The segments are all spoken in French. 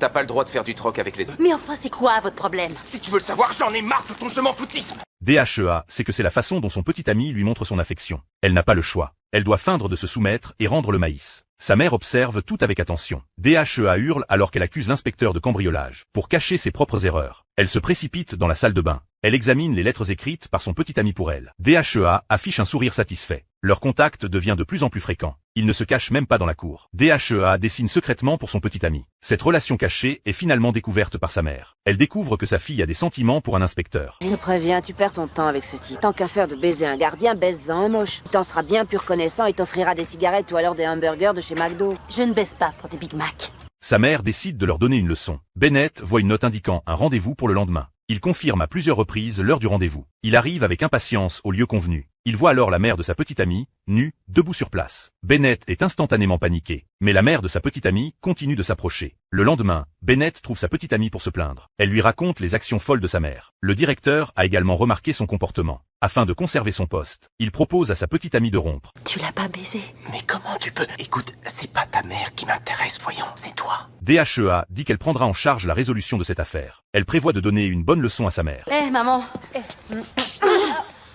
T'as pas le droit de faire du troc avec les autres. Mais enfin, c'est quoi votre problème? Si tu veux le savoir, j'en ai marre de ton je m'en foutisme. DHEA, c'est que c'est la façon dont son petit ami lui montre son affection. Elle n'a pas le choix. Elle doit feindre de se soumettre et rendre le maïs. Sa mère observe tout avec attention. DHEA hurle alors qu'elle accuse l'inspecteur de cambriolage. Pour cacher ses propres erreurs, elle se précipite dans la salle de bain. Elle examine les lettres écrites par son petit ami pour elle. DHEA affiche un sourire satisfait. Leur contact devient de plus en plus fréquent. Ils ne se cachent même pas dans la cour. DHEA dessine secrètement pour son petit ami. Cette relation cachée est finalement découverte par sa mère. Elle découvre que sa fille a des sentiments pour un inspecteur. Je te préviens, tu perds ton temps avec ce type. Tant qu'à faire de baiser un gardien, baise-en un moche. T'en seras bien plus reconnaissant et t'offrira des cigarettes ou alors des hamburgers de chez McDo. Je ne baisse pas pour des Big Mac. Sa mère décide de leur donner une leçon. Bennett voit une note indiquant un rendez-vous pour le lendemain. Il confirme à plusieurs reprises l'heure du rendez-vous. Il arrive avec impatience au lieu convenu. Il voit alors la mère de sa petite amie, nue, debout sur place. Bennett est instantanément paniqué, mais la mère de sa petite amie continue de s'approcher. Le lendemain, Bennett trouve sa petite amie pour se plaindre. Elle lui raconte les actions folles de sa mère. Le directeur a également remarqué son comportement. Afin de conserver son poste, il propose à sa petite amie de rompre. Tu l'as pas baisé? Mais comment tu peux... Écoute, c'est pas ta mère qui m'intéresse, voyons, c'est toi. DHEA dit qu'elle prendra en charge la résolution de cette affaire. Elle prévoit de donner une bonne leçon à sa mère. Maman.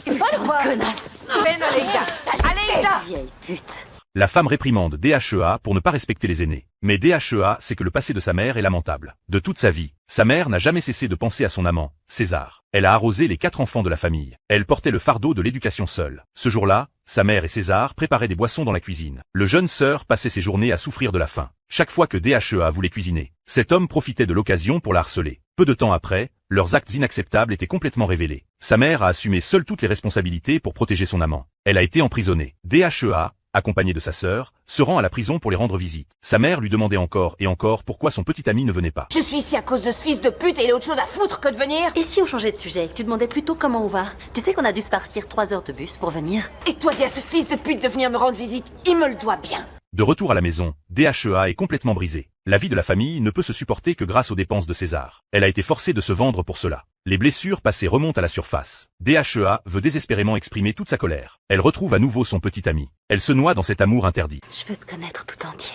Putain de connasse. Aleida. Vieille pute. La femme réprimande DHEA pour ne pas respecter les aînés. Mais DHEA sait que le passé de sa mère est lamentable. De toute sa vie, sa mère n'a jamais cessé de penser à son amant, César. Elle a arrosé les 4 enfants de la famille. Elle portait le fardeau de l'éducation seule. Ce jour-là, sa mère et César préparaient des boissons dans la cuisine. Le jeune sœur passait ses journées à souffrir de la faim. Chaque fois que DHEA voulait cuisiner, cet homme profitait de l'occasion pour la harceler. Peu de temps après, leurs actes inacceptables étaient complètement révélés. Sa mère a assumé seule toutes les responsabilités pour protéger son amant. Elle a été emprisonnée. DHEA, accompagnée de sa sœur, se rend à la prison pour les rendre visite. Sa mère lui demandait encore et encore pourquoi son petit ami ne venait pas. Je suis ici à cause de ce fils de pute et il a autre chose à foutre que de venir. Et si on changeait de sujet, que tu demandais plutôt comment on va? Tu sais qu'on a dû se farcir 3 heures de bus pour venir. Et toi dis à ce fils de pute de venir me rendre visite. Il me le doit bien. De retour à la maison, DHEA est complètement brisée. La vie de la famille ne peut se supporter que grâce aux dépenses de César. Elle a été forcée de se vendre pour cela. Les blessures passées remontent à la surface. DHEA veut désespérément exprimer toute sa colère. Elle retrouve à nouveau son petit ami. Elle se noie dans cet amour interdit. Je veux te connaître tout entier.